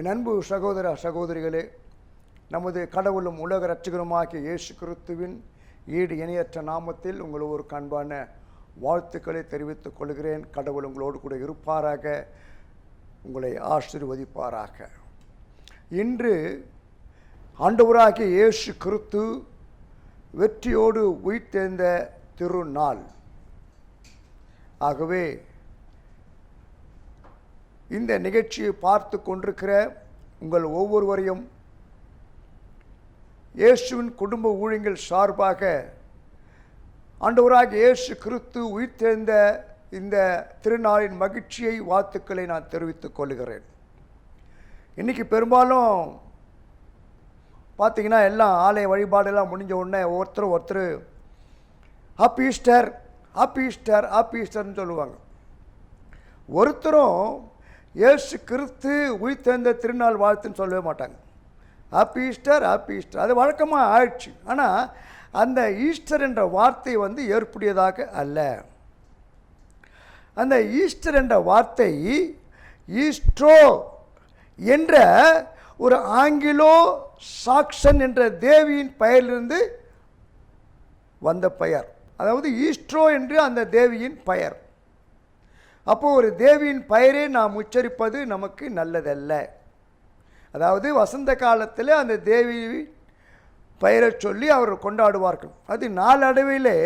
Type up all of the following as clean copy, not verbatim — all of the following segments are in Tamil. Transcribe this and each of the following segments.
என் அன்பு சகோதர சகோதரிகளே, நமது கடவுளும் உலக இரட்சகருமாகிய இயேசு கிறிஸ்துவின் ஈடு இணையற்ற நாமத்தில் உங்கள் ஒரு அன்பான வாழ்த்துக்களை தெரிவித்துக் கொள்கிறேன். கடவுள் உங்களோடு கூட இருப்பாராக, உங்களை ஆசீர்வதிப்பாராக. இன்று ஆண்டவராகிய இயேசு கிறிஸ்து வெற்றியோடு உயிர்த்தெழுந்த திருநாள். ஆகவே இந்த நிகழ்ச்சியை பார்த்து கொண்டிருக்கிற உங்கள் ஒவ்வொருவரையும் இயேசுவின் குடும்ப ஊழியங்கள் சார்பாக ஆண்டவராகிய இயேசு கிறிஸ்து உயிர்த்தெழுந்த இந்த திருநாளின் மகிழ்ச்சியை வாழ்த்துக்களை நான் தெரிவித்துக் கொள்கிறேன். இன்றைக்கி பெரும்பாலும் பார்த்திங்கன்னா எல்லாம் ஆலய வழிபாடெல்லாம் முடிஞ்ச உடனே ஒருத்தர் happy Easter happy Easter happy ஈஸ்டர்னு சொல்லுவாங்க. ஒருத்தரும் இயேசு கிறிஸ்து உயிர்த்தெழுந்த திருநாள் வாழ்த்துன்னு சொல்லவே மாட்டாங்க. ஹாப்பி ஈஸ்டர் ஹாப்பி ஈஸ்டர் அது வழக்கமாக ஆயிடுச்சு. ஆனால் அந்த ஈஸ்டர் என்ற வார்த்தை ஏற்புடையதாக அல்ல. அந்த ஈஸ்டர் என்ற வார்த்தை ஈஸ்ட்ரோ என்ற ஒரு ஆங்கிலோ சாக்சன் என்ற தேவியின் பெயரிலிருந்து வந்த பெயர். அதாவது ஈஸ்ட்ரோ என்று அந்த தேவியின் பெயர். அப்போது ஒரு தேவியின் பெயரை நாம் உச்சரிப்பது நமக்கு நல்லதல்ல. அதாவது வசந்த காலத்தில் அந்த தேவி பெயரை சொல்லி அவர் கொண்டாடுவார்கள். அது நாளடைவிலே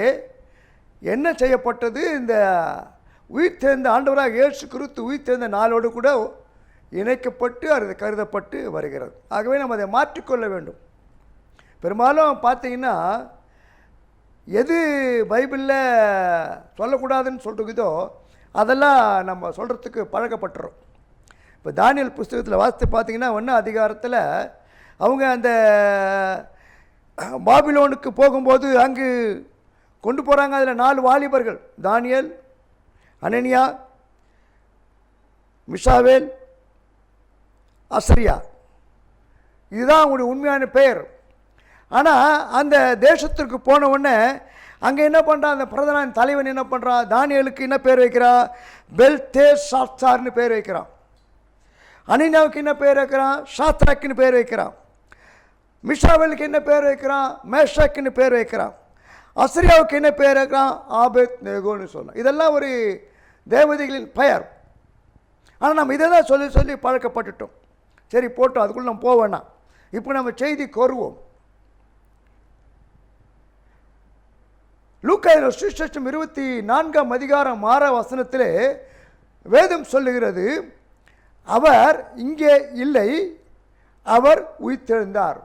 என்ன செய்யப்பட்டது, இந்த உயிர்த்தெழுந்த ஆண்டவராக இயேசு கிறிஸ்து உயிர்த்தெழுந்த நாளோடு கூட இணைக்கப்பட்டு அது கருதப்பட்டு வருகிறது. ஆகவே நம்ம அதை மாற்றிக்கொள்ள வேண்டும். பெரும்பாலும் பார்த்தீங்கன்னா எது பைபிளில் சொல்லக்கூடாதுன்னு சொல்லிட்டுக்குதோ அதெல்லாம் நம்ம சொல்கிறதுக்கு பழக்கப்பட்டுறோம். இப்போ தானியேல் புஸ்தகத்தில் வாசித்து பார்த்தீங்கன்னா 1 அதிகாரத்தில் அவங்க அந்த பாபிலோனுக்கு போகும்போது அங்கு கொண்டு போகிறாங்க. அதில் 4 வாலிபர்கள், தானியேல், அனனியா, மிஷாவேல், அசரியா. இதுதான் அவங்களுடைய உண்மையான பெயர். ஆனால் அந்த தேசத்திற்கு போன உடனே அங்கே என்ன பண்ணுறான், அந்த பிரதான தலைவன் என்ன பண்ணுறான், தானியேலுக்கு என்ன பேர் வைக்கிறான், பெல்தேஷாத்சார்னு பேர் வைக்கிறான். அனனியாவுக்கு என்ன பேர் வைக்கிறான், ஷாத்ராக்குன்னு பேர் வைக்கிறான். மிஷாவேலுக்கு என்ன பேர் வைக்கிறான், மேஷாக்குன்னு பேர் வைக்கிறான். அசரியாவுக்கு என்ன பேர் வைக்கிறான், ஆபேத் நேகோன்னு சொன்னான். இதெல்லாம் ஒரு தேவதைகளின் பெயர். ஆனால் நம்ம இதை தான் சொல்லி சொல்லி பழக்கப்பட்டுட்டோம். சரி போட்டோம், அதுக்குள்ளே நம்ம போக வேணாம். இப்போ நம்ம செய்தி கோருவோம். லூக்கா சுவிசேஷம் 24 அதிகாரம் 6 வசனத்திலே வேதம் சொல்லுகிறது, அவர் இங்கே இல்லை, அவர் உயிர்த்தெழுந்தார்.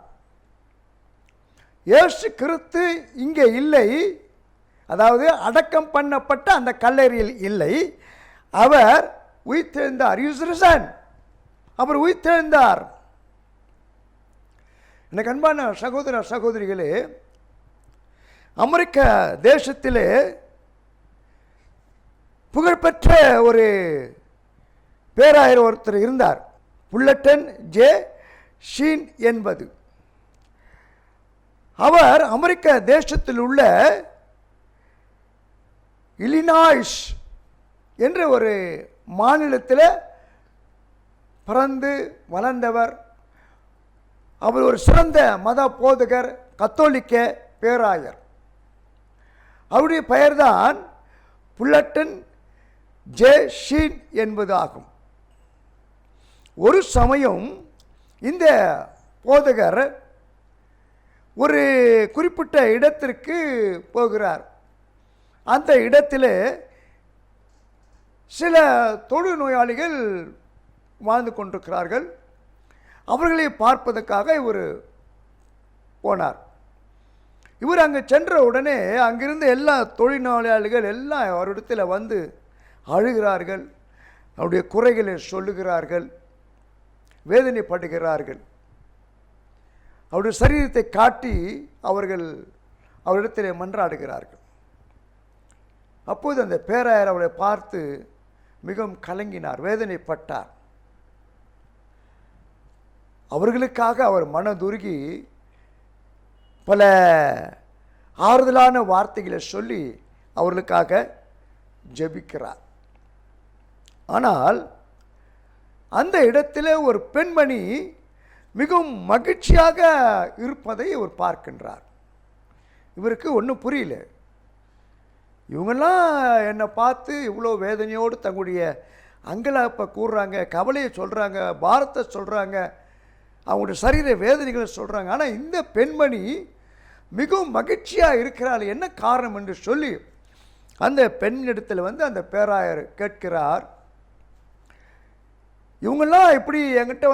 இயேசு கிறிஸ்து இங்கே இல்லை, அதாவது அடக்கம் பண்ணப்பட்ட அந்த கல்லறையில் இல்லை, அவர் உயிர்த்தெழுந்தார். அவர் உயிர்த்தெழுந்தார். எனக்கு அன்பான சகோதர சகோதரிகளே, அமெரிக்க தேசத்திலே புகழ்பெற்ற ஒரு பேராயர் ஒருத்தர் இருந்தார், புல்லட்டன் ஜே ஷீன் என்பது. அவர் அமெரிக்க தேசத்தில் உள்ள இல்லினாய்ஸ் என்ற ஒரு மாநிலத்தில் பிறந்து வளர்ந்தவர். அவர் ஒரு சிறந்த மத போதகர், கத்தோலிக்க பேராயர். அவருடைய பெயர்தான் புல்லட்டன் ஜே ஷீன் என்பது ஆகும். ஒரு சமயம் இந்த போதகர் ஒரு குறிப்பிட்ட இடத்திற்கு போகிறார். அந்த இடத்தில் சில தொழுநோயாளிகள் வாழ்ந்து கொண்டிருக்கிறார்கள். அவர்களை பார்ப்பதற்காக இவர் போனார். இவர் அங்கே சென்ற உடனே அங்கிருந்த எல்லா தொழிலாளிகள் எல்லாம் அவரிடத்தில் வந்து அழுகிறார்கள், அவருடைய குறைகளை சொல்லுகிறார்கள், வேதனைப்படுகிறார்கள். அவருடைய சரீரத்தை காட்டி அவர்கள் அவரிடத்தில் மன்றாடுகிறார்கள். அப்போது அந்த பேராயர் அவளை பார்த்து மிகவும் கலங்கினார், வேதனைப்பட்டார். அவர்களுக்காக அவர் மனதுருகி பல ஆறுதலான வார்த்தைகளை சொல்லி அவர்களுக்காக ஜெபிக்கிறார். ஆனால் அந்த இடத்துல ஒரு பெண்மணி மிகவும் மகிழ்ச்சியாக இருப்பதை இவர் பார்க்கின்றார். இவருக்கு ஒன்றும் புரியல. இவங்கெல்லாம் என்னை பார்த்து இவ்வளோ வேதனையோடு தங்களுடைய அங்கலாப்பை கூறுறாங்க, கவலையை சொல்கிறாங்க, பாரத்தை சொல்கிறாங்க, அவங்களுடைய சரீர வேதனைகளை சொல்கிறாங்க. ஆனால் இந்த பெண்மணி மிகவும் மகிழ்ச்சியாக இருக்கிறாள், என்ன காரணம் என்று சொல்லி அந்த பெண்ணிடத்தில் அந்த பேராயர் கேட்கிறார். இவங்கெல்லாம் இப்படி என்கிட்ட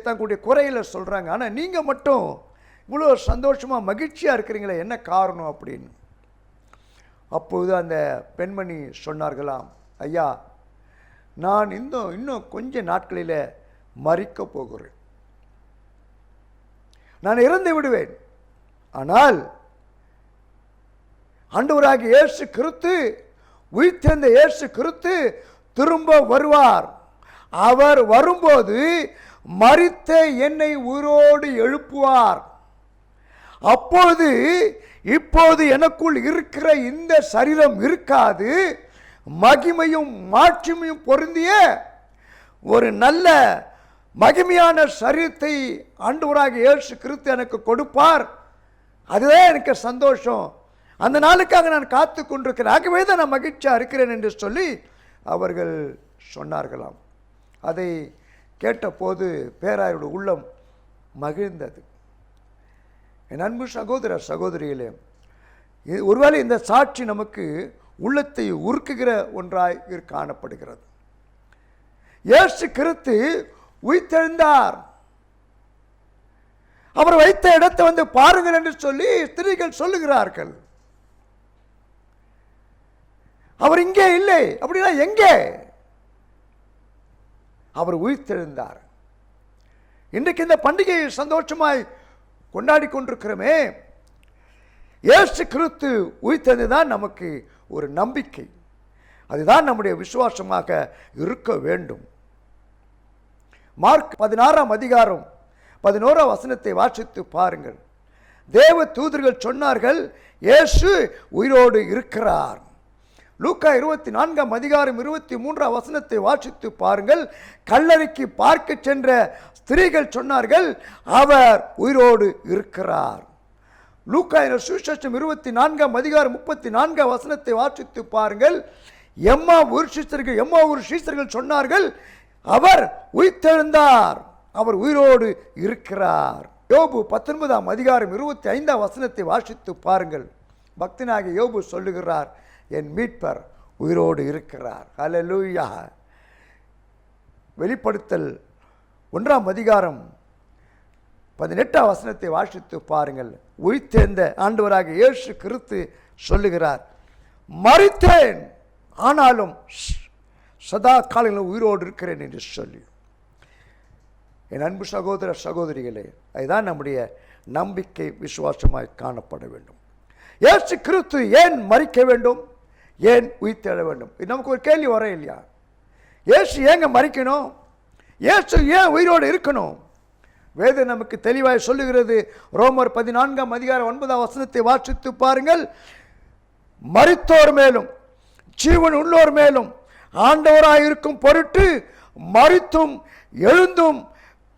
தங்களுடைய குறைகளை சொல்கிறாங்க, ஆனால் நீங்கள் மட்டும் இவ்வளோ சந்தோஷமாக மகிழ்ச்சியாக இருக்கிறீங்களே, என்ன காரணம் அப்படின்னு. அப்போது அந்த பெண்மணி சொன்னார்களாம், ஐயா, நான் இன்னும் கொஞ்ச நாட்களில் மரிக்க போகிறேன், நான் இறந்து விடுவேன். ஆனால் ஆண்டவராகிய இயேசு கிறிஸ்து, உயிர்த்தெழுந்த இயேசு கிறிஸ்து திரும்ப வருவார். அவர் வரும்போது மரித்த என்னை உயிரோடு எழுப்புவார். அப்போது இப்போது எனக்குள் இருக்கிற இந்த சரீரம் இருக்காது, மகிமையும் மாட்சிமையும் பொருந்திய ஒரு நல்ல மகிமையான சரீரத்தை ஆண்டவராகிய இயேசு கிறிஸ்து எனக்கு கொடுப்பார். அதுதான் எனக்கு சந்தோஷம். அந்த நாளுக்காக நான் காத்து கொண்டிருக்கிறேன், ஆகவே தான் நான் மகிழ்ச்சியாக இருக்கிறேன் என்று சொல்லி அவர்கள் சொன்னார்களாம். அதை கேட்டபோது பேராயருடைய உள்ளம் மகிழ்ந்தது. என் அன்பு சகோதர சகோதரிகளே, ஒருவேளை இந்த சாட்சி நமக்கு உள்ளத்தை உருக்குகிற ஒன்றாய் காணப்படுகிறது. இயேசு கிறிஸ்து உயிர்த்தெழுந்தார், அவர் வைத்த இடத்தை பாருங்கள் என்று சொல்லி ஸ்திரீகள் சொல்லுகிறார்கள். அவர் இங்கே இல்லை அப்படின்னா எங்கே? அவர் உயிர்த்தெழுந்தார். இன்றைக்கு இந்த பண்டிகையை சந்தோஷமாய் கொண்டாடி கொண்டிருக்கிறோமே, இயேசு கிறிஸ்து உயிர்த்தெழுந்ததுதான் நமக்கு ஒரு நம்பிக்கை, அதுதான் நம்முடைய விசுவாசமாக இருக்க வேண்டும். மார்க் 16ஆம் அதிகாரம் 11ஆம் வசனத்தை வாசித்து பாருங்கள். தேவ தூதர்கள் சொன்னார்கள், இயேசு உயிரோடு இருக்கிறார். லூக்கா 24ஆம் அதிகாரம் 23ஆம் வசனத்தை வாசித்து பாருங்கள். கல்லறைக்கு பார்க்க சென்ற ஸ்திரீகள் சொன்னார்கள், அவர் உயிரோடு இருக்கிறார். லூக்கா சுவிசேஷம் 24ஆம் அதிகாரம் 34ஆம் வசனத்தை வாசித்து பாருங்கள். எம்மா ஒரு சீசர்கள் சொன்னார்கள், அவர் உயிர்த்தெழுந்தார், அவர் உயிரோடு இருக்கிறார். யோபு 19ஆம் அதிகாரம் 25ஆம் வசனத்தை வாசித்து பாருங்கள். பக்தனாகிய யோபு சொல்லுகிறார், என் மீட்பர் உயிரோடு இருக்கிறார். ஹல்லேலூயா. வெளிப்படுத்தல் 1ஆம் அதிகாரம் 18ஆம் வசனத்தை வாசித்து பாருங்கள். உயிர்த்தெழுந்த ஆண்டவராகிய இயேசு கிறிஸ்து சொல்லுகிறார், மரித்தேன் ஆனாலும் சதா காலங்களில் உயிரோடு இருக்கிறேன் என்று சொல்லி. என் அன்பு சகோதர சகோதரிகளே, அதுதான் நம்முடைய நம்பிக்கை, விசுவாசமாய் காணப்பட வேண்டும். இயேசு கிறிஸ்து ஏன் மரிக்க வேண்டும், ஏன் உயிர்த்தெழ வேண்டும்? இது நமக்கு ஒரு கேள்வி வர இல்லையா? இயேசு ஏங்க மரிக்கணும், இயேசு ஏன் உயிரோடு இருக்கணும்? வேதம் நமக்கு தெளிவாய் சொல்லுகிறது. ரோமர் 14ஆம் அதிகாரம் 9ஆம் வசனத்தை வாசித்து பாருங்கள். மரித்தோர் மேலும் ஜீவன் உள்ளோர் மேலும் ஆண்டவராய் இருக்கும் பொருட்டு மரித்தும் எழுந்தும்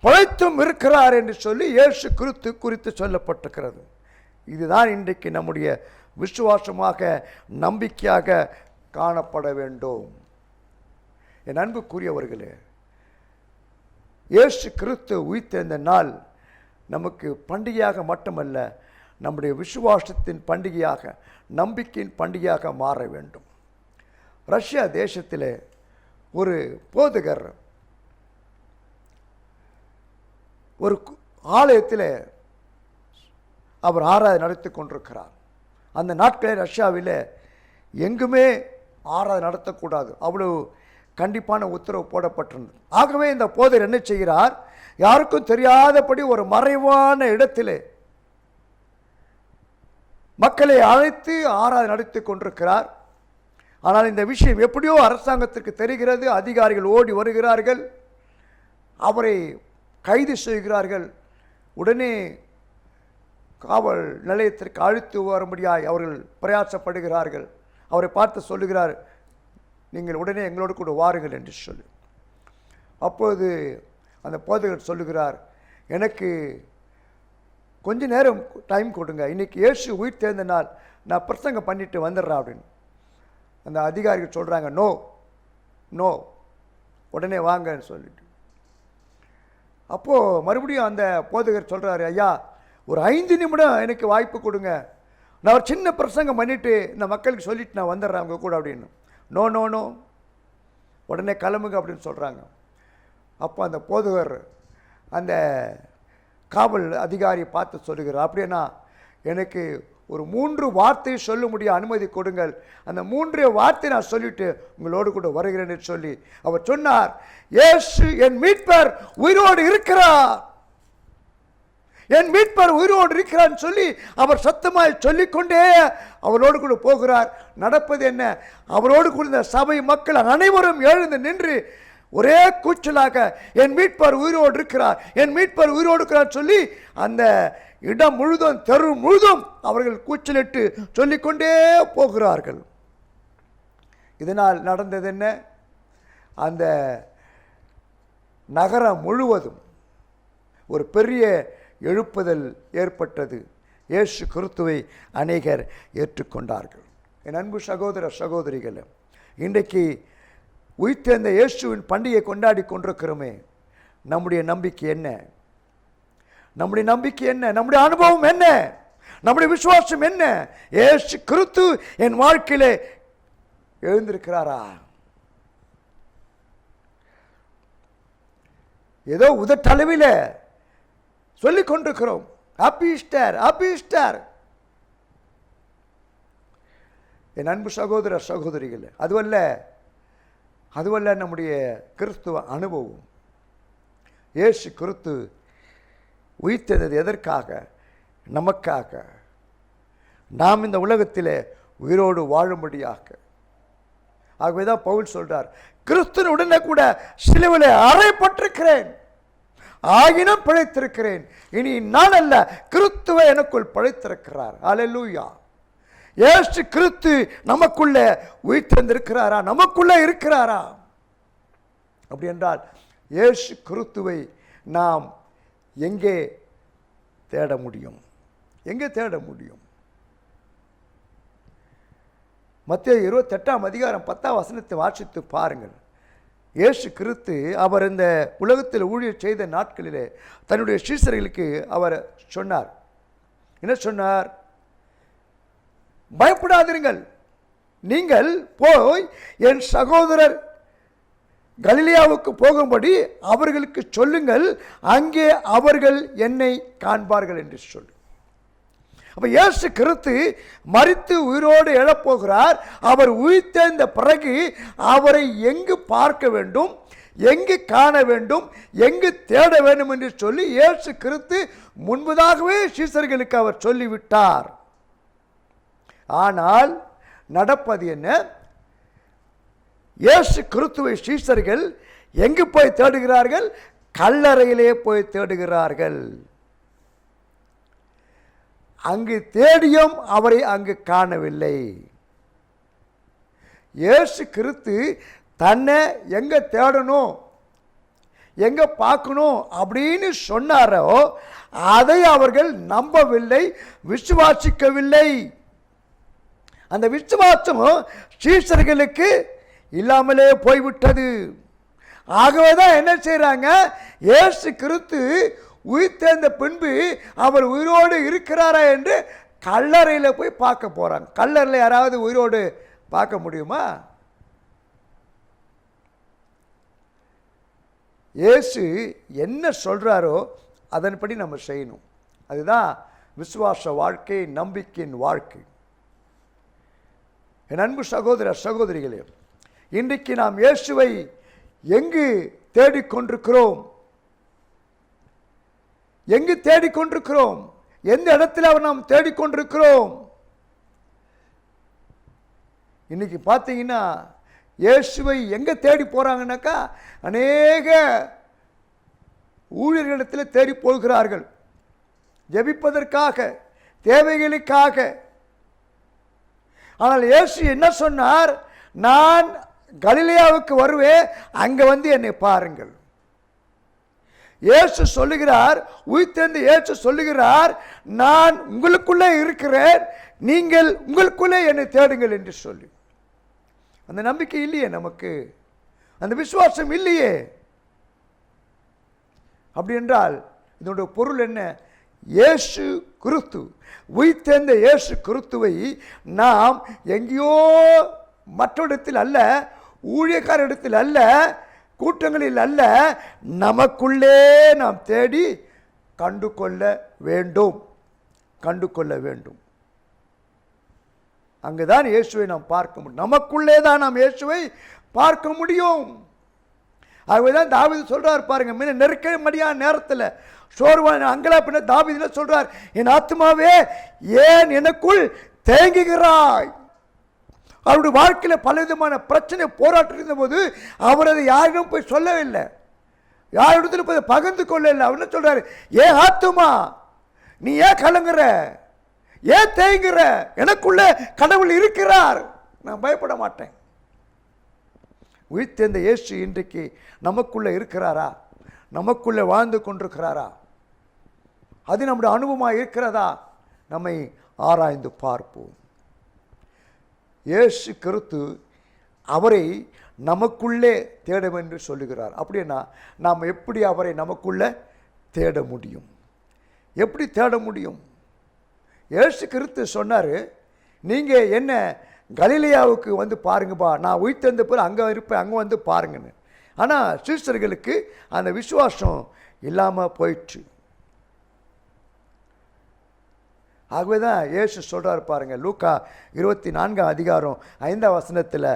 பிழைத்தும் இருக்கிறார் என்று சொல்லி இயேசு கிறிஸ்து குறித்து சொல்லப்பட்டிருக்கிறது. இதுதான் இன்றைக்கு நம்முடைய விசுவாசமாக, நம்பிக்கையாக காணப்பட வேண்டும். என் அன்புக்குரியவர்களே, இயேசு கிறிஸ்து உயிர்த்தெழுந்த நாள் நமக்கு பண்டிகையாக மட்டுமல்ல, நம்முடைய விசுவாசத்தின் பண்டிகையாக, நம்பிக்கையின் பண்டிகையாக மாற வேண்டும். ரஷ்யா தேசத்திலே ஒரு போதகர் ஒரு ஆலயத்தில் அவர் ஆராதனை நடத்தி கொண்டிருக்கிறார். அந்த நாட்களில் ரஷ்யாவில் எங்குமே ஆராதனை நடத்தக்கூடாது, அவ்வளவு கண்டிப்பான உத்தரவு போடப்பட்டிருந்தது. ஆகவே இந்த போதகர் என்ன செய்கிறார், யாருக்கும் தெரியாதபடி ஒரு மறைவான இடத்திலே மக்களை அழைத்து ஆராதனை நடத்தி கொண்டிருக்கிறார். ஆனால் இந்த விஷயம் எப்படியோ அரசாங்கத்திற்கு தெரிகிறது. அதிகாரிகள் ஓடி வருகிறார்கள், அவரை கைது செய்கிறார்கள். உடனே காவல் நிலையத்திற்கு அழைத்து வரும்படியாய் அவர்கள் பிரயாசப்படுகிறார்கள். அவரை பார்த்து சொல்லுகிறார், நீங்கள் உடனே எங்களோடு கூட வாருங்கள் என்று சொல்லி அப்போது அந்த போதகர் சொல்லுகிறார், எனக்கு கொஞ்ச நேரம் டைம் கொடுங்க, இன்னைக்கு இயேசு உயிர் தேர்ந்த நாள், நான் பிரசங்கம் பண்ணிட்டு வந்துடுறேன் அப்படின்னு. அந்த அதிகாரிகள் சொல்கிறாங்க, நோ நோ, உடனே வாங்கன்னு சொல்லிட்டு. அப்போது மறுபடியும் அந்த போதகர் சொல்கிறாரு, ஐயா ஒரு 5 நிமிடம் எனக்கு வாய்ப்பு கொடுங்க, நான் ஒரு சின்ன பிரசங்கம் பண்ணிவிட்டு இந்த மக்களுக்கு சொல்லிவிட்டு நான் வந்துடுறேன் அவங்க கூட அப்படின்னு. நோ நோ நோ, உடனே கிளம்புங்க அப்படின்னு சொல்கிறாங்க. அப்போ அந்த போதகர் அந்த காவல் அதிகாரியை பார்த்து சொல்லுகிறார், அப்படின்னா எனக்கு ஒரு 3 வார்த்தையை சொல்ல முடிய அனுமதி கொடுங்கள், அந்த 3 வார்த்தை நான் சொல்லிட்டு உங்களோடு கூட வருகிறேன்னு சொல்லி அவர் சொன்னார், இயேசு என் மீட்பர் உயிரோடு இருக்கிறார், என் மீட்பர் உயிரோடு இருக்கிறான்னு சொல்லி அவர் சத்தமாய் சொல்லிக்கொண்டே அவரோடு கூட போகிறார். நடப்பது என்ன, அவரோடு கூட சபை மக்கள் அனைவரும் எழுந்து நின்று ஒரே கூச்சலாக என் மீட்பர் உயிரோடு இருக்கிறார், என் மீட்பர் உயிரோடு இருக்கிறார் சொல்லி அந்த இடம் முழுதும் தெரு முழுதும் அவர்கள் கூச்சலிட்டு சொல்லிக்கொண்டே போகிறார்கள். இதனால் நடந்தது என்ன, அந்த நகரம் முழுவதும் ஒரு பெரிய எழுப்புதல் ஏற்பட்டது. இயேசு கிறிஸ்துவை அநேகர் ஏற்றுக்கொண்டார்கள். என் அன்பு சகோதர சகோதரிகள், இன்றைக்கு உயிர்த்தெழுந்த இயேசுவின் பண்டிகை கொண்டாடி கொண்டிருக்கிறோமே, நம்முடைய நம்பிக்கை என்ன, நம்முடைய நம்பிக்கை என்ன, நம்முடைய அனுபவம் என்ன, நம்முடைய விசுவாசம் என்ன? இயேசு கிறிஸ்து என் வாழ்க்கையிலே எழுந்திருக்கிறாரா? ஏதோ உதட்டளவில் சொல்லிக் கொண்டிருக்கிறோம், ஹாப்பி ஈஸ்டர் ஹாப்பி ஈஸ்டர். என் அன்பு சகோதர சகோதரிகள், அதுவல்ல நம்முடைய கிறிஸ்துவ அனுபவம். இயேசு கிறிஸ்து உயிர்த்தெழுந்தது எதற்காக? நமக்காக, நாம் இந்த உலகத்தில் உயிரோடு வாழும்படியாக. ஆகவேதான் பவுல் சொல்றார், கிறிஸ்துவின் உடனே கூட சிலுவையில் அறையப்பட்டிருக்கிறேன், ஆகினும் பிழைத்திருக்கிறேன், இனி நான் அல்ல கிறிஸ்துவை எனக்குள் பிழைத்திருக்கிறார். அல்லேலூயா. இயேசு கிறிஸ்து நமக்குள்ள உயிர்த்தெழுந்திருக்கிறாரா? நமக்குள்ள இருக்கிறாரா? அப்படி என்றால் இயேசு கிறிஸ்துவை நாம் எங்கே தேட முடியும்? எங்கே தேட முடியும்? மத்தேயு 28ஆம் அதிகாரம் 10ஆம் வசனத்தை வாசித்து பாருங்கள். இயேசு கிறிஸ்து அவர் இந்த உலகத்தில் ஊழியர் செய்த நாட்களிலே தன்னுடைய சீசர்களுக்கு அவர் சொன்னார், என்ன சொன்னார்? பயப்படாதீர்கள், நீங்கள் போய் என் சகோதரர் கலிலேயாவுக்கு போகும்படி அவர்களுக்கு சொல்லுங்கள், அங்கே அவர்கள் என்னை காண்பார்கள் என்று சொல்லு. அப்ப இயேசு கிறிஸ்து மரித்து உயிரோடு எழப்போகிறார். அவர் உயிர்த்தெழுந்த பிறகு அவரை எங்கு பார்க்க வேண்டும், எங்கு காண வேண்டும், எங்கு தேட வேண்டும் என்று சொல்லி இயேசு கிறிஸ்து முன்பதாகவே சீசர்களுக்கு அவர் சொல்லிவிட்டார். ஆனால் நடப்பது என்ன? இயேசு கிறிஸ்துவை சீசர்கள் எங்கு போய் தேடுகிறார்கள்? கல்லறையிலே போய் தேடுகிறார்கள். அங்கு தேடியும் அவரை அங்கு காணவில்லை. இயேசு கிறிஸ்து தன்னை எங்க தேடணும், எங்க பார்க்கணும் அப்படின்னு சொன்னாரோ அதை அவர்கள் நம்பவில்லை, விசுவாசிக்கவில்லை. அந்த விசுவாசமும் சீசர்களுக்கு இல்லாமலே போய்விட்டது. ஆகவேதான் என்ன செய்யறாங்க? இயேசு கிறிஸ்து உயிர்த்தெழுந்த பின்பு அவர் உயிரோடு இருக்கிறாரா என்று கல்லறையில் போய் பார்க்க போறாங்க. கல்லறையில் யாராவது உயிரோடு பார்க்க முடியுமா? இயேசு என்ன சொல்றாரோ அதன்படி நம்ம செய்யணும். அதுதான் விசுவாச வாழ்க்கை, நம்பிக்கையின் வாழ்க்கை. என் அன்பு சகோதர சகோதரிகளே, இன்றைக்கு நாம் இயேசுவை எங்கு தேடிக்கொண்டிருக்கிறோம்? எங்கு தேடிக்கொண்டிருக்கிறோம்? எந்த இடத்துல அவர் நாம் தேடிக்கொண்டிருக்கிறோம்? இன்னைக்கு பார்த்தீங்கன்னா இயேசுவை எங்க தேடி போறாங்கன்னாக்கா, அநேக ஊழியர்களிடத்தில் தேடி போகிறார்கள், ஜெபிப்பதற்காக, தேவைகளுக்காக. ஆனால் இயேசு என்ன சொன்னார்? நான் கலிலேயாவுக்கு வருவேன், அங்க வந்து என்னை பாருங்கள். இயேசு சொல்லுகிறார், உயிர்த்தெழுந்த இயேசு சொல்லுகிறார், நான் உங்களுக்குள்ளே இருக்கிறேன், நீங்கள் உங்களுக்குள்ளே என்னை தேடுங்கள் என்று சொல்லி. அந்த நம்பிக்கை இல்லையே நமக்கு, அந்த விசுவாசம் இல்லையே. அப்படி என்றால் இதனுடைய பொருள் என்ன? இயேசு கிறிஸ்து, உயிர்த்தெழுந்த இயேசு கிறிஸ்துவை நாம் எங்கேயோ மற்ற இடத்தில் அல்ல, ஊழியக்கார இடத்தில் அல்ல, கூட்டங்களில் அல்ல, நமக்குள்ளே நாம் தேடி கண்டு கொள்ள வேண்டும், கண்டு கொள்ள வேண்டும். அங்குதான் இயேசுவை நாம் பார்க்க முடியும். நமக்குள்ளே தான் நாம் இயேசுவை பார்க்க முடியும். ஆகவேதான் தாவீது சொல்றார் பாருங்க, மிக நெருக்கடியான நேரத்தில் சோர்வான அங்கலாப்பின தாவீது சொல்றார், என் ஆத்மாவே ஏன் எனக்குள் தேங்குகிறாய். அவருடைய வாழ்க்கையில் பலவிதமான பிரச்சனை போராட்டம் இருந்த போது அவர் அதை யாரிடம் போய் சொல்லவில்லை, யாரிடத்தில் போய் பகிர்ந்து கொள்ளவில்லை. அவர் என்ன சொல்றாரு, ஏன் ஆத்துமா நீ ஏன் கலங்குற, ஏன் தேங்குற, எனக்குள்ள கடவுள் இருக்கிறார், நான் பயப்பட மாட்டேன். உயிர்த்தெழுந்த இயேசு இன்றைக்கு நமக்குள்ள இருக்கிறாரா, நமக்குள்ள வாழ்ந்து கொண்டிருக்கிறாரா, அது நம்முடைய அனுபவமாக இருக்கிறதா, நம்மை ஆராய்ந்து பார்ப்போம். இயேசு கிறிஸ்து அவரை நமக்குள்ளே தேட என்று சொல்லுகிறார். அப்படின்னா நாம் எப்படி அவரை நமக்குள்ளே தேட முடியும்? எப்படி தேட முடியும்? இயேசு கிறிஸ்து சொன்னார், நீங்கள் என்ன கலிலேயாவுக்கு வந்து பாருங்கப்பா, நான் உயிர்த்தெழுந்த பிறகு அங்கே இருப்பேன், அங்கே வந்து பாருங்கன்னு. ஆனால் சீஷர்களுக்கு அந்த விசுவாசம் இல்லாமல் போயிடுச்சு. ஆகவே தான் இயேசு சொல்கிறார் பாருங்க, லூக்கா 24:5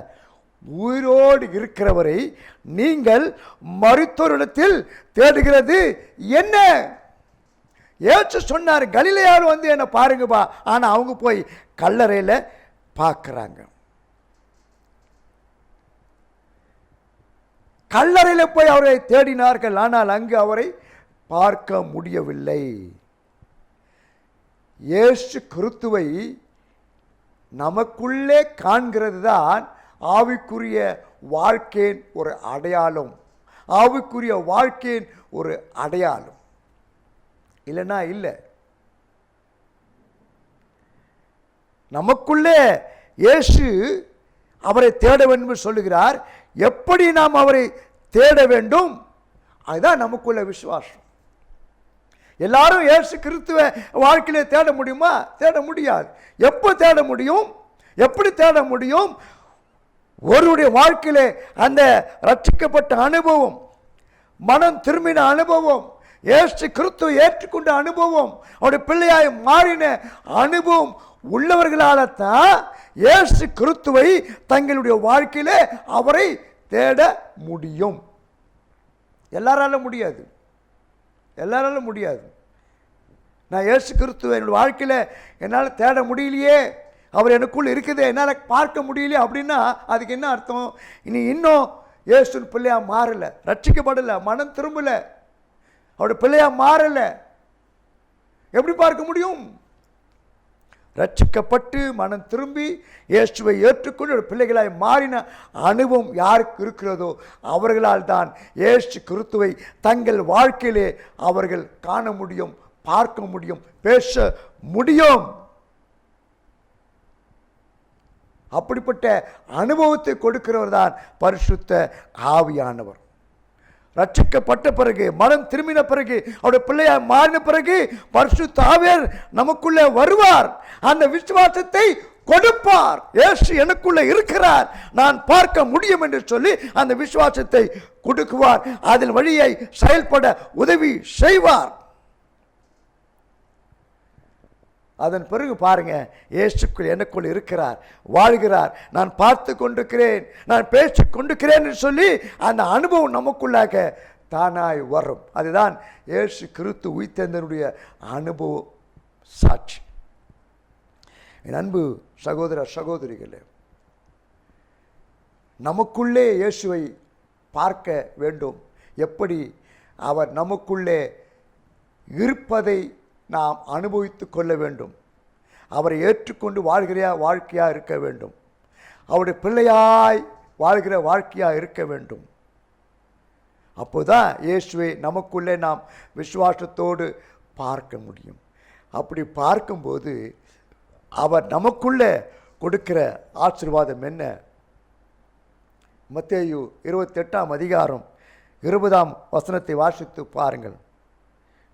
உயிரோடு இருக்கிறவரை நீங்கள் மரித்தோரிடத்தில் தேடுகிறது என்ன? இயேசு சொன்னார், கலிலேயாவில் வந்து என்ன பாருங்கப்பா, ஆனால் அவங்க போய் கல்லறையில் பார்க்குறாங்க. கல்லறையில் போய் அவரை தேடினார்கள், ஆனால் அங்கு அவரை பார்க்க முடியவில்லை. இயேசு கிறிஸ்துவை நமக்குள்ளே காண்கிறது தான் ஆவிக்குரிய வாழ்க்கையின் ஒரு அடையாளம், ஆவிக்குரிய வாழ்க்கையின் ஒரு அடையாளம். இல்லைன்னா இல்லை. நமக்குள்ளே இயேசு அவரை தேட வேண்டும் சொல்லுகிறார். எப்படி நாம் அவரை தேட வேண்டும்? அதுதான் நமக்குள்ள விசுவாசம். எல்லாரும் இயேசு கிறிஸ்துவ வாழ்க்கையிலே தேட முடியுமா? தேட முடியாது. எப்போ தேட முடியும்? எப்படி தேட முடியும்? ஒருவருடைய வாழ்க்கையிலே அந்த ரட்சிக்கப்பட்ட அனுபவம், மனம் திரும்பின அனுபவம், இயேசு கிறிஸ்துவை ஏற்றுக்கொண்ட அனுபவம், அவருடைய பிள்ளையாய் மாறின அனுபவம் உள்ளவர்களால தான் இயேசு கிறிஸ்துவை தங்களுடைய வாழ்க்கையிலே அவரை தேட முடியும். எல்லாராலும் முடியாது, எல்லாராலும் முடியாது. நான் இயேசு கிறிஸ்துவை என்னுடைய வாழ்க்கையில் என்னால் தேட முடியலையே, அவர் எனக்குள் இருக்குது, என்னால் பார்க்க முடியலையே அப்படின்னா அதுக்கு என்ன அர்த்தம்? இன்னும் இயேசுவின் பிள்ளையா மாறலை, ரட்சிக்கப்படலை, மனம் திரும்பலை, அவருடைய பிள்ளையா மாறலை. எப்படி பார்க்க முடியும்? ரட்சிக்கப்பட்டு மனம் திரும்பி இயேசுவை ஏற்றுக்கொண்டு ஒரு பிள்ளைகளாய் மாறின அனுபவம் யாருக்கு இருக்கிறதோ அவர்களால் தான் இயேசு கிறிஸ்துவை தங்கள் வாழ்க்கையிலே அவர்கள் காண முடியும், பார்க்க முடியும், பேச முடியும். அப்படிப்பட்ட அனுபவத்தை கொடுக்கிறவர் தான் பரிசுத்த ஆவியானவர். ரட்சிக்கப்பட்ட பிறகு, மனம் திரும்பின பிறகு, அவருடைய பிள்ளையா மாறின பிறகு பரிசுத்த ஆவியானவர் நமக்குள்ளே வருவார், அந்த விசுவாசத்தை கொடுப்பார். இயேசு எனக்குள்ளே இருக்கிறார், நான் பார்க்க முடியும் என்று சொல்லி அந்த விசுவாசத்தை கொடுக்குவார். அதில் வழியை செயல்பட உதவி செய்வார். அதன் பிறகு பாருங்க, இயேசுக்குள் எனக்குள் இருக்கிறார், வாழ்கிறார், நான் பார்த்து கொண்டிருக்கிறேன், நான் பேசிக் கொண்டிருக்கிறேன் என்று சொல்லி அந்த அனுபவம் நமக்குள்ளாக தானாய் வரும். அதுதான் இயேசு கிறிஸ்து உயிர்த்தெழுந்தவருடைய அனுபவ சாட்சி. என் அன்பு சகோதர சகோதரிகளே, நமக்குள்ளே இயேசுவை பார்க்க வேண்டும். எப்படி? அவர் நமக்குள்ளே இருப்பதை நாம் அனுபவித்து கொள்ள வேண்டும். அவரை ஏற்றுக்கொண்டு வாழ்கிற வாழ்க்கையாக இருக்க வேண்டும். அவருடைய பிள்ளையாய் வாழ்கிற வாழ்க்கையாக இருக்க வேண்டும். அப்போதான் இயேசுவை நமக்குள்ளே நாம் விசுவாசத்தோடு பார்க்க முடியும். அப்படி பார்க்கும்போது அவர் நமக்குள்ளே கொடுக்கிற ஆசீர்வாதம் என்ன? மத்தேயு 28 வாசித்து பாருங்கள்.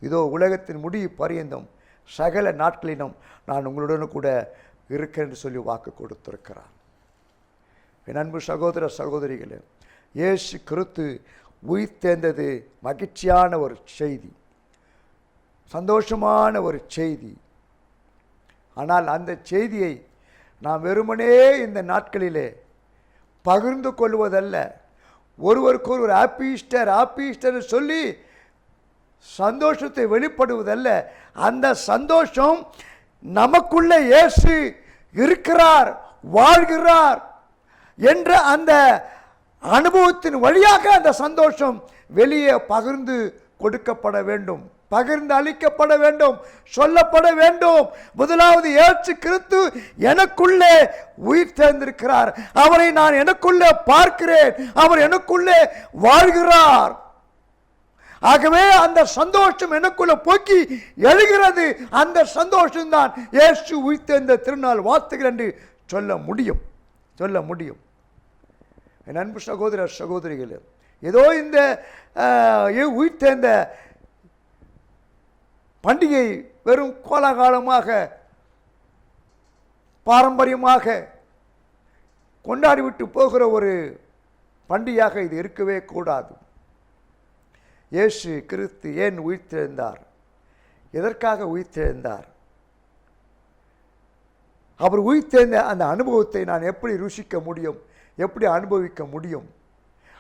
இதோ உலகத்தின் முடிவு பரியந்தம் சகல நாட்களிலும் நான் உங்களுடன் கூட இருக்கிறேன் என்று சொல்லி வாக்கு கொடுத்திருக்கிறார். என் அன்பு சகோதர சகோதரிகளே, இயேசு கிறிஸ்து உயிர்த்தெழுந்தது மகிழ்ச்சியான ஒரு செய்தி, சந்தோஷமான ஒரு செய்தி. ஆனால் அந்த செய்தியை நாம் வெறுமனே இந்த நாட்களிலே பகிர்ந்து கொள்வதல்ல, ஒருவருக்கு ஒரு ஹாப்பி ஈஸ்டர் சொல்லி சந்தோஷத்தை வெளிப்படுவதல்ல. அந்த சந்தோஷம் நமக்குள்ளே இயேசு இருக்கிறார், வாழ்கிறார் என்ற அந்த அனுபவத்தின் வழியாக அந்த சந்தோஷம் வெளியே பகிர்ந்து கொடுக்கப்பட வேண்டும், பகிர்ந்து அளிக்கப்பட வேண்டும், சொல்லப்பட வேண்டும். முதலாவது இயேசு கிறிஸ்து எனக்குள்ளே உயிர் தேர்ந்திருக்கிறார், அவரை நான் எனக்குள்ளே பார்க்கிறேன், அவர் எனக்குள்ளே வாழ்கிறார். ஆகவே அந்த சந்தோஷம் எனக்குள்ள போக்கி எழுகிறது. அந்த சந்தோஷம் தான் இயேசு உயிர்த்தெழுந்த திருநாள் வாழ்த்துகள் என்று சொல்ல முடியும். என் அன்பு சகோதர சகோதரிகளே, ஏதோ இந்த உயிர்த்தெழுந்த பண்டிகை வெறும் கோலாகாலமாக பாரம்பரியமாக கொண்டாடிவிட்டு போகிற ஒரு பண்டிகையாக இது இருக்கவே கூடாது. இயேசு கிறிஸ்து ஏன் உயிர்த்தெழுந்தார்? எதற்காக உயிர்த்தெழுந்தார்? அவர் உயிர்த்தெழுந்த அந்த அனுபவத்தை நான் எப்படி ருசிக்க முடியும், எப்படி அனுபவிக்க முடியும்?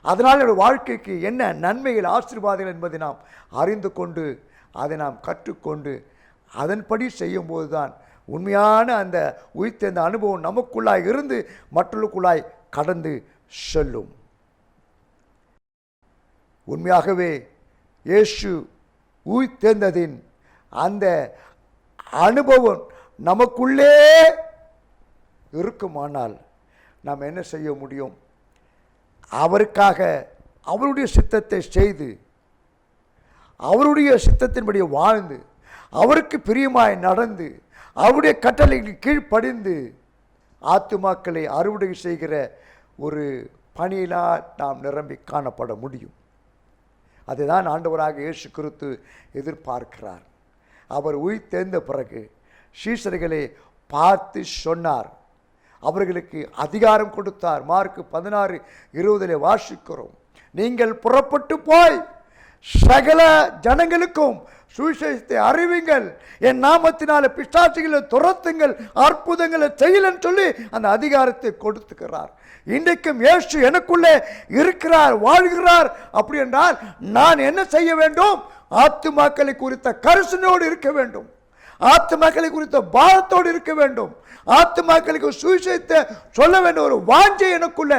அதனால் என்னுடைய வாழ்க்கைக்கு என்ன நன்மைகள், ஆசீர்வாதங்கள் என்பதை நாம் அறிந்து கொண்டு அதை நாம் கற்றுக்கொண்டு அதன்படி செய்யும்போது தான் உண்மையான அந்த உயிர்த்தெழுந்த அனுபவம் நமக்குள்ளாய் இருந்து மற்றவர்களுக்குள்ளாய் கடந்து செல்லும். உண்மையாகவே இயேசு உயிர்த்தெழுந்ததின் அந்த அனுபவம் நமக்குள்ளே இருக்குமானால் நாம் என்ன செய்ய முடியும்? அவருக்காக அவருடைய சித்தத்தை செய்து, அவருடைய சித்தத்தின்படி வாழ்ந்து, அவருக்கு பிரியமாய் நடந்து, அவருடைய கட்டளைக்கு கீழ்ப்படிந்து ஆத்துமாக்களை அறுவடை செய்கிற ஒரு பணியினால் நாம் நிரம்பி காணப்பட முடியும். அதுதான் ஆண்டவராக இயேசு கிறிஸ்து எதிர்பார்க்கிறார். அவர் உயிர்த்தெழுந்த பிறகு சீஷர்களை பார்த்து சொன்னார், அவர்களுக்கு அதிகாரம் கொடுத்தார். மார்க் 16:20 வாசிக்கிறோம். நீங்கள் புறப்பட்டு போய் சகல ஜனங்களுக்கும் சுவிசேஷத்தை அறிவிங்கள், என் நாமத்தினால பிசாசுகளை துரத்துங்கள், அற்புதங்களை செய்யலன்னு சொல்லி அந்த அதிகாரத்தை கொடுத்துக்கிறார். இன்றைக்கும் இயேசு எனக்குள்ளே இருக்கிறார், வாழ்கிறார். அப்படி என்றால் நான் என்ன செய்ய வேண்டும்? ஆத்துமாக்களை குறித்த கரிசனையோடு இருக்க வேண்டும், ஆத்துமாக்களை குறித்த பாரத்தோடு இருக்க வேண்டும், ஆத்துமாக்களுக்கு சுவிசேஷத்தை சொல்ல வேண்டும். ஒரு வாஞ்சை எனக்குள்ள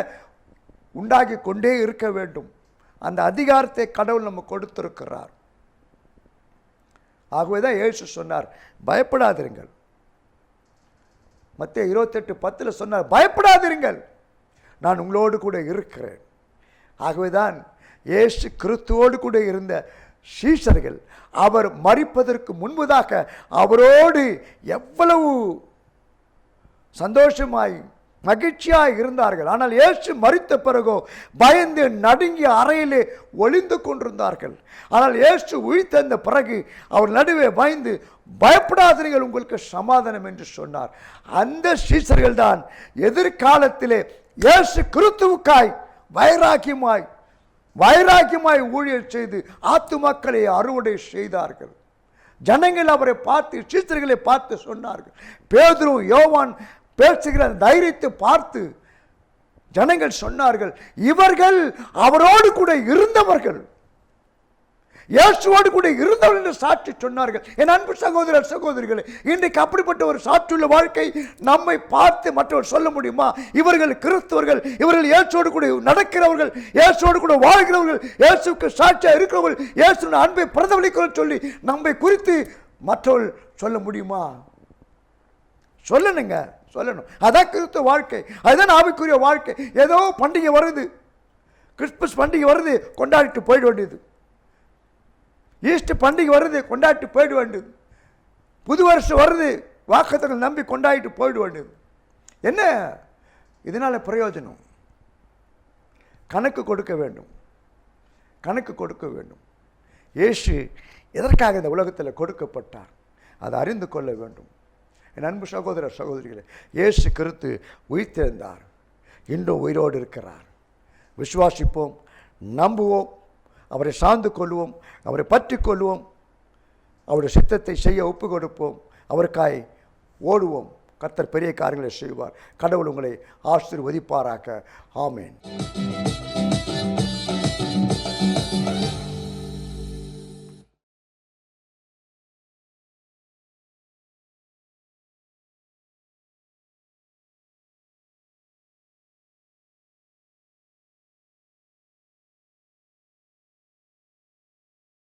உண்டாகி கொண்டே இருக்க வேண்டும். அந்த அதிகாரத்தை கடவுள் நம்ம கொடுத்திருக்கிறார். ஆகவேதான் இயேசு சொன்னார், பயப்படாதிருங்கள். மத்தேயு 28:10 சொன்னார், பயப்படாதிருங்கள், நான் உங்களோடு கூட இருக்கிறேன். ஆகவேதான் இயேசு கிறிஸ்துவோடு கூட இருந்த சீஷர்கள் அவர் மரிப்பதற்கு முன்பதாக அவரோடு எவ்வளவு சந்தோஷமாய் மகிழ்ச்சியாய் இருந்தார்கள். ஆனால் இயேசு மரித்த பிறகோ பயந்து நடுங்கிய அறையிலே ஒளிந்து கொண்டிருந்தார்கள். ஆனால் இயேசு உயிர்த்தெழுந்த பிறகு அவர் நடுவே பயந்து, பயப்படாதீர்கள், உங்களுக்கு சமாதானம் என்று சொன்னார். அந்த சீஷர்கள் தான் எதிர்காலத்திலே இயேசு கிறிஸ்துவுக்காய் வைராக்கியமாய் ஊழியர் செய்து ஆத்துமக்களை அறுவடை செய்தார்கள். ஜனங்கள் அவரை பார்த்து, சீஷர்களை பார்த்து சொன்னார்கள். பேதுரு, யோவான் பேசுகிற தைரியத்தை பார்த்து ஜனங்கள் சொன்னார்கள், இவர்கள் அவரோடு கூட இருந்தவர்கள், இயேசுவோடு கூட இருந்தவர்கள் என்று சாட்சி சொன்னார்கள். என் அன்பு சகோதர சகோதரிகளே, இன்றைக்கு அப்படிப்பட்ட ஒரு சாட்சியுள்ள வாழ்க்கை நம்மை பார்த்து மற்றவர்கள் சொல்ல முடியுமா? இவர்கள் கிறிஸ்தவர்கள், இவர்கள் இயேசுவோடு கூட நடக்கிறவர்கள், இயேசுவோடு கூட வாழ்கிறவர்கள், இயேசுக்கு சாட்சியாக இருக்கிறவர்கள், இயேசுவின் அன்பை பிரதிபலிக்கிறோம் சொல்லி நம்மை குறித்து மற்றவர்கள் சொல்ல முடியுமா? சொல்லணும். அதான் கிறிஸ்துவ வாழ்க்கை, அதுதான் ஆவிக்குரிய வாழ்க்கை. ஏதோ பண்டிகை வருது, கிறிஸ்துமஸ் பண்டிகை வருது, கொண்டாடிட்டு போயிட வேண்டியது. ஈஸ்டர் பண்டிகை வருது, கொண்டாடிட்டு போயிட வேண்டியது. புது வருஷம் வருது, வாக்குத்தத்தங்களை நம்பி கொண்டாடிட்டு போயிட வேண்டியது. என்ன இதனால் பிரயோஜனம்? கணக்கு கொடுக்க வேண்டும், கணக்கு கொடுக்க வேண்டும். இயேசு எதற்காக இந்த உலகத்தில் கொடுக்கப்பட்டார் அதை அறிந்து கொள்ள வேண்டும். என் அன்பு சகோதர சகோதரிகளே, இயேசு கிறிஸ்து உயிர்த்தெழுந்தார், இன்றும் உயிரோடு இருக்கிறார். விசுவாசிப்போம், நம்புவோம், அவரை சார்ந்து கொள்வோம், அவரை பற்றி கொள்வோம், அவருடைய சித்தத்தை செய்ய ஒப்பு கொடுப்போம், அவருக்காய் ஓடுவோம். கர்த்தர் பெரிய காரியங்களை செய்வார். கடவுள் உங்களை ஆசீர்வதிப்பாராக. ஆமென்.